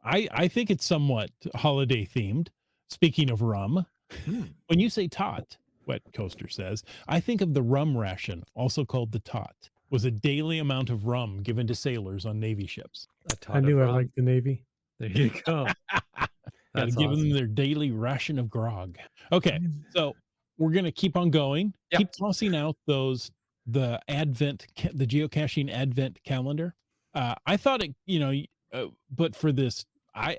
I think it's somewhat holiday themed. Speaking of rum, when you say tot, Wet Coaster says, I think of the rum ration, also called the tot, was a daily amount of rum given to sailors on Navy ships. I knew I liked the Navy. There you go. Got to give them their daily ration of grog. Okay, so we're going to keep on going. Yep. Keep tossing out the geocaching advent calendar. I thought it, but for this, I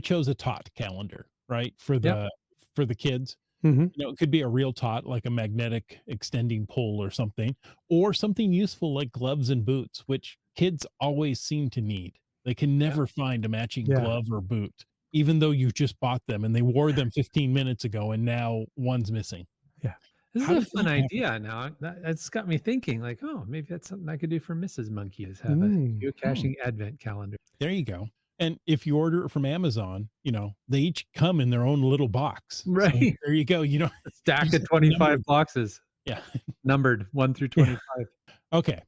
chose a tot calendar, right? For the kids. Mm-hmm. It could be a real tot, like a magnetic extending pole or something something useful like gloves and boots, which kids always seem to need. They can never find a matching glove or boot, even though you just bought them and they wore them 15 minutes ago and now one's missing. Yeah. This is a fun idea now. It's got me thinking like, oh, maybe that's something I could do for Mrs. Monkey is have a geocaching advent calendar. There you go. And if you order it from Amazon, they each come in their own little box. Right. So there you go. A stack of 25 boxes. Yeah. Numbered 1 through 25. Okay.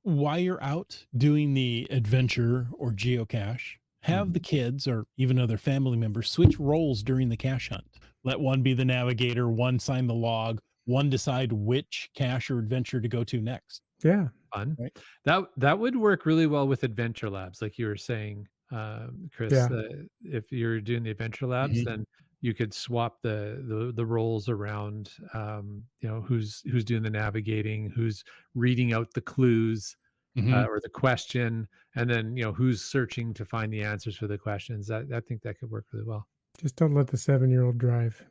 While you're out doing the adventure or geocache, have the kids or even other family members switch roles during the cache hunt. Let one be the navigator, one sign the log, one decide which cache or adventure to go to next. Yeah. Fun. Right. That would work really well with adventure labs, like you were saying, Chris. Yeah. If you're doing the adventure labs, then you could swap the roles around. Who's doing the navigating, who's reading out the clues or the question, and then who's searching to find the answers for the questions. I think that could work really well. Just don't let the 7-year-old drive.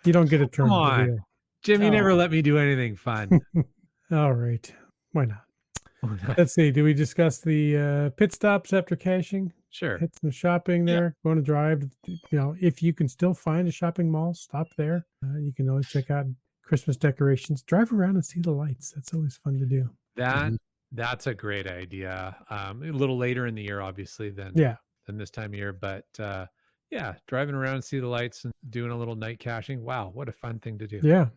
You don't get a turn. Come on, Jim. You never let me do anything fun. All right. Why not? Let's see. Do we discuss the pit stops after caching? Sure. Hit some shopping there. Going to drive. If you can still find a shopping mall, stop there. You can always check out Christmas decorations. Drive around and see the lights. That's always fun to do. That's a great idea. A little later in the year, obviously, than this time of year. But driving around and see the lights and doing a little night caching. Wow, what a fun thing to do. Yeah.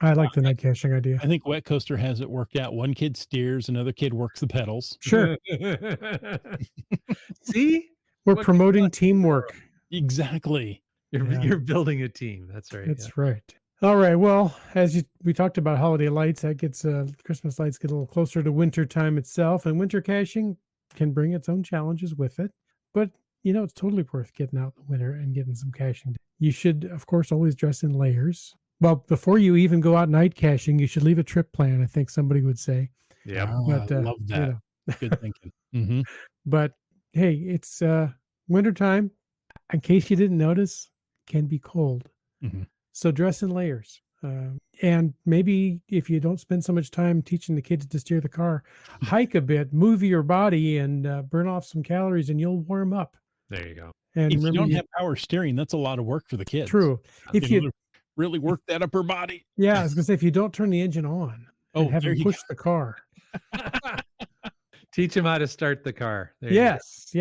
I like the night caching idea. I think Wet Coaster has it worked out. One kid steers, another kid works the pedals. Sure. See? We're promoting teamwork. Exactly. You're building a team. That's right. That's right. All right. Well, as we talked about holiday lights, that gets Christmas lights get a little closer to winter time itself, and winter caching can bring its own challenges with it. But it's totally worth getting out in the winter and getting some caching. You should, of course, always dress in layers. Well, before you even go out night caching, you should leave a trip plan, I think somebody would say. Yeah, I love that. Good thinking. But hey, it's wintertime. In case you didn't notice, it can be cold. So dress in layers. And maybe if you don't spend so much time teaching the kids to steer the car, hike a bit, move your body, and burn off some calories, and you'll warm up. There you go. And if you don't have power steering, that's a lot of work for the kids. True. If you really work that upper body. Yeah, I was gonna say, if you don't turn the engine on and have them push the car. Teach them how to start the car. Yes.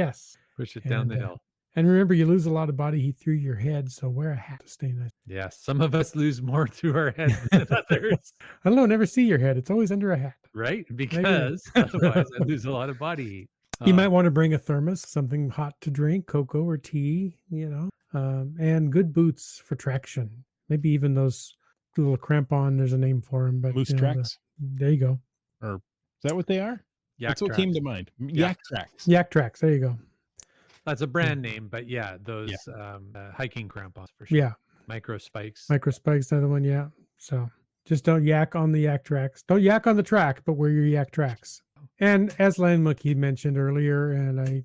Push it down the hill. And remember, you lose a lot of body heat through your head, so wear a hat to stay nice. Yeah, some of us lose more through our heads than others. I don't know, never see your head. It's always under a hat. Right? Because otherwise I lose a lot of body heat. You might want to bring a thermos, something hot to drink, cocoa or tea, and good boots for traction. Maybe even those little crampon, there's a name for them. But Moose tracks? There you go. Or is that what they are? That's what came to mind. Yak tracks. Yak tracks. There you go. That's a brand name, but those hiking crampons for sure. Yeah. Micro spikes. Another one. Yeah. So just don't yak on the yak tracks. Don't yak on the track, but wear your yak tracks. And as Land Monkey mentioned earlier, and I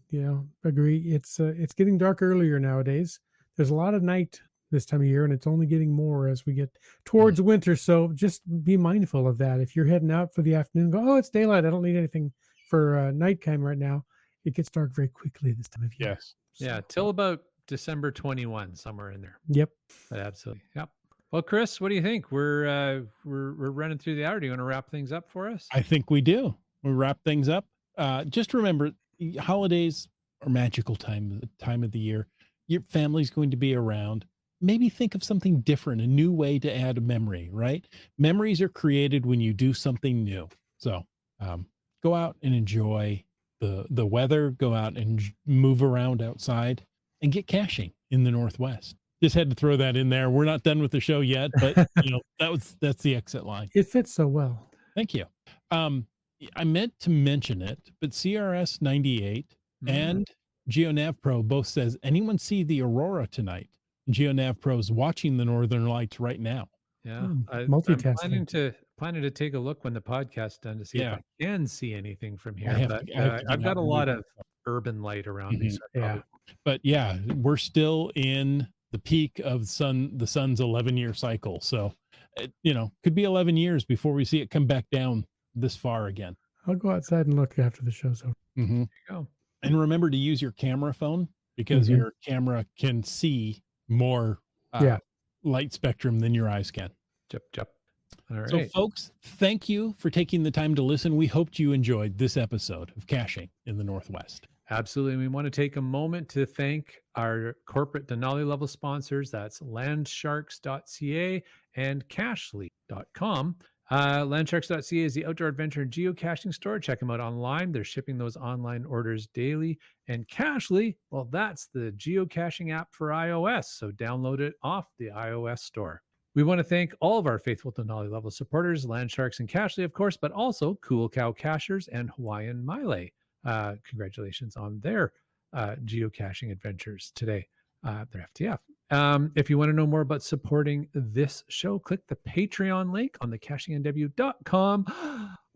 agree, it's getting dark earlier nowadays. There's a lot of night this time of year, and it's only getting more as we get towards winter. So just be mindful of that. If you're heading out for the afternoon, go, oh, it's daylight. I don't need anything for nighttime right now. It gets dark very quickly this time of year. Yes. So, yeah, till about December 21, somewhere in there. Yep. But absolutely. Yep. Well, Chris, what do you think? We're running through the hour. Do you want to wrap things up for us? I think we do. We wrap things up. Just remember, holidays, or magical time of the year. Your family's going to be around. Maybe think of something different, a new way to add a memory, right? Memories are created when you do something new. So go out and enjoy the weather, go out and move around outside and get caching in the Northwest. Just had to throw that in there. We're not done with the show yet, but that's the exit line. It fits so well. Thank you. I meant to mention it, but CRS 98 and GeoNav Pro both says, anyone see the aurora tonight? GeoNav Pro is watching the northern lights right now. Yeah, I'm multitasking. planning to take a look when the podcast's done to see if I can see anything from here. I've got a lot of urban light around me. So but yeah, we're still in the peak of the sun's 11-year cycle. So, could be 11 years before we see it come back down this far again. I'll go outside and look after the show's over. There you go. And remember to use your camera phone because your camera can see more light spectrum than your eyes can. Yep. All right. So folks, thank you for taking the time to listen. We hoped you enjoyed this episode of Caching in the Northwest. Absolutely. We want to take a moment to thank our corporate Denali level sponsors. That's landsharks.ca and cachely.com. Landsharks.ca is the outdoor adventure and geocaching store. Check them out online. They're shipping those online orders daily. And Cachely, well, that's the geocaching app for iOS. So download it off the iOS store. We want to thank all of our faithful Denali level supporters, Landsharks and Cachely, of course, but also Cool Cow Cachers and Hawaiian Maile. Congratulations on their geocaching adventures today. Their FTF. If you want to know more about supporting this show, click the Patreon link on the cachingNW.com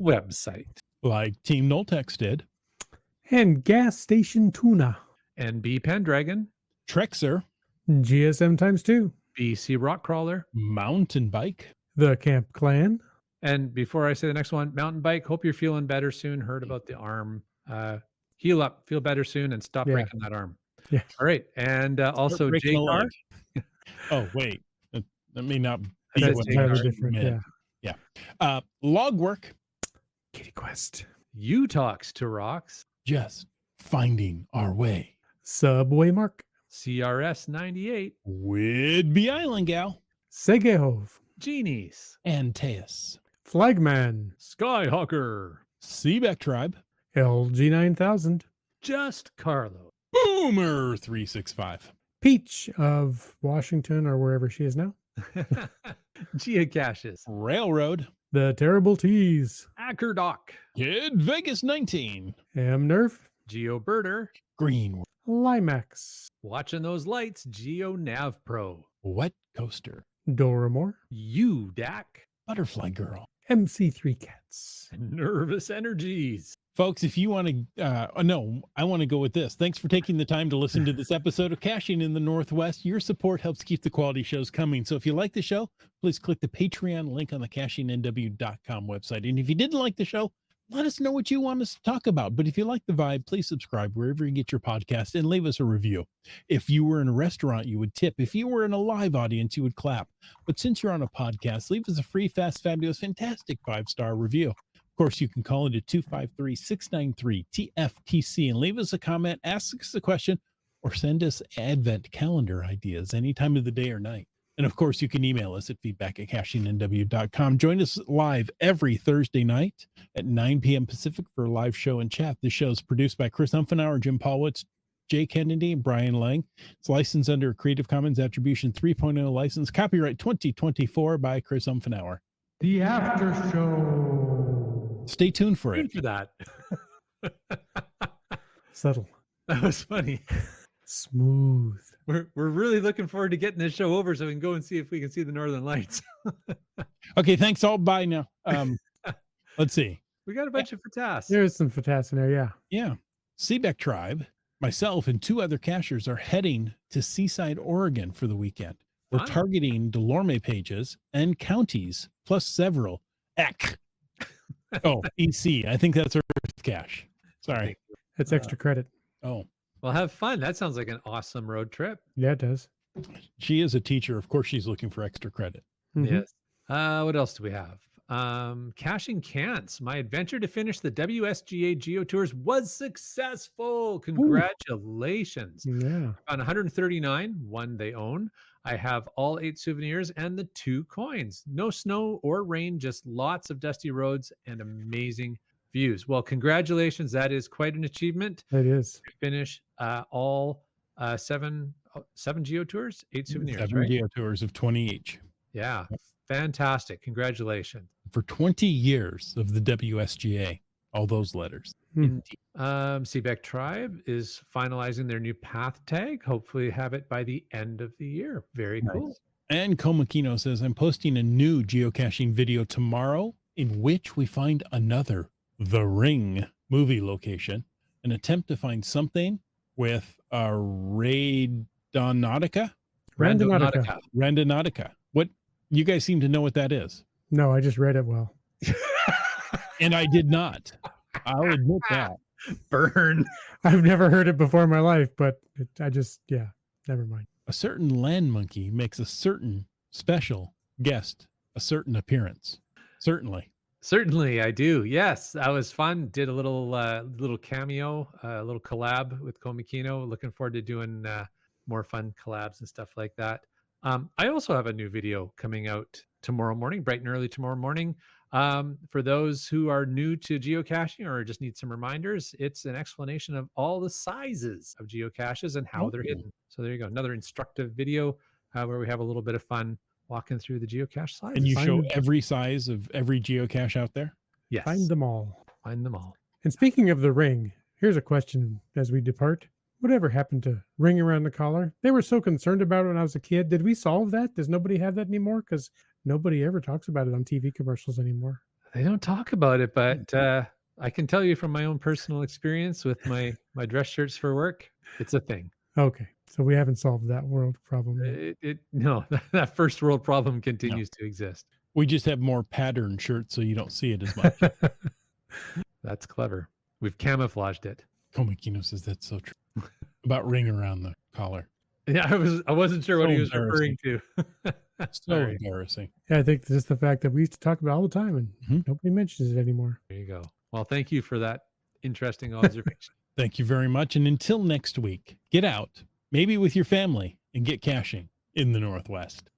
website. Like Team Noltex did. And Gas Station Tuna. NB Pendragon. Trexer. GSM times 2. BC Rockcrawler. Mountain Bike. The Camp Clan. And before I say the next one, Mountain Bike. Hope you're feeling better soon. Heard about the arm. Heal up, feel better soon, and stop breaking that arm. Yeah. All right. And also JCar. Oh, wait. That may not be different. Yeah. Log work. Kitty Quest. You talks to rocks. Just finding our way. Subway Mark. CRS 98. Whidbey Island Gal. Segehove. Genies. Antaeus. Flagman. Skyhawker. Seabeck Tribe. LG 9000. Just Carlo. Boomer 365. Peach of Washington or wherever she is now. Geocaches. Railroad. The Terrible Tease. Ackerdock. Kid Vegas 19. Nerf. GeoBirder. Green. Limax. Watching those lights. GeoNav Pro. Wet Coaster. Doramore. UDAC. Butterfly Girl. MC3 Cats. Nervous Energies. Folks, if you want to, I want to go with this. Thanks for taking the time to listen to this episode of Caching in the Northwest. Your support helps keep the quality shows coming. So if you like the show, please click the Patreon link on the cachingnw.com website. And if you didn't like the show, let us know what you want us to talk about. But if you like the vibe, please subscribe wherever you get your podcast and leave us a review. If you were in a restaurant, you would tip. If you were in a live audience, you would clap. But since you're on a podcast, leave us a free, fast, fabulous, fantastic 5-star review. Of course, you can call into 253-693-TFTC and leave us a comment, ask us a question, or send us Advent calendar ideas any time of the day or night. And of course, you can email us at feedback@cachingnw.com. Join us live every Thursday night at 9 p.m. Pacific for a live show and chat. This show is produced by Chris Umfenauer, Jim Paulwitz, Jay Kennedy, and Brian Lang. It's licensed under a Creative Commons Attribution 3.0 license. Copyright 2024 by Chris Umfenauer. The After Show. Stay tuned for it. Thank you for that. Subtle. That was funny. Smooth. We're really looking forward to getting this show over so we can go and see if we can see the Northern Lights. Okay, thanks all. Bye now. Let's see. We got a bunch of tasks. There's some FTAS in there, yeah. Yeah. Seabeck Tribe, myself, and 2 other cachers are heading to Seaside, Oregon for the weekend. We're targeting Delorme pages and counties, plus several EC. EC. I think that's Earth Cache. Sorry. That's extra credit. Oh. Well, have fun. That sounds like an awesome road trip. Yeah, it does. She is a teacher. Of course, she's looking for extra credit. Mm-hmm. Yes. What else do we have? Caching Cants. My adventure to finish the WSGA Geo Tours was successful. Congratulations. Yeah. On 139, one they own. I have all 8 souvenirs and the 2 coins. No snow or rain, just lots of dusty roads and amazing views. Well, congratulations. That is quite an achievement. It is. To finish all 7 Geo Tours, 8 souvenirs, 7 right? Geo Tours of 20 each. Yeah. Fantastic. Congratulations. For 20 years of the WSGA, all those letters. Seebeck Tribe is finalizing their new path tag. Hopefully have it by the end of the year. Very cool. And Komakino says, I'm posting a new geocaching video tomorrow in which we find another The Ring movie location, an attempt to find something with a Randonautica. What, you guys seem to know what that is. No, I just read it well. And I did not. I'll admit that. Burn. I've never heard it before in my life, but never mind. A certain land monkey makes a certain special guest a certain appearance. Certainly, I do. Yes, that was fun. Did a little cameo, a little collab with Komakino. Looking forward to doing more fun collabs and stuff like that. I also have a new video coming out tomorrow morning, bright and early tomorrow morning. For those who are new to geocaching or just need some reminders, it's an explanation of all the sizes of geocaches and how they're hidden. So there you go. Another instructive video where we have a little bit of fun walking through the geocache sizes. And you show every size of every geocache out there? Yes. Find them all. And speaking of the ring, here's a question as we depart. Whatever happened to ring around the collar? They were so concerned about it when I was a kid. Did we solve that? Does nobody have that anymore? Because nobody ever talks about it on TV commercials anymore. They don't talk about it, but I can tell you from my own personal experience with my dress shirts for work, it's a thing. Okay, so we haven't solved that world problem yet. No, that first world problem continues to exist. We just have more pattern shirts so you don't see it as much. That's clever. We've camouflaged it. Komakino says that's so true. About ring around the collar. Yeah, I wasn't sure what he was referring to. So embarrassing. Yeah, I think just the fact that we used to talk about it all the time and nobody mentions it anymore. There you go. Well, thank you for that interesting observation. Thank you very much. And until next week, get out, maybe with your family, and get caching in the Northwest.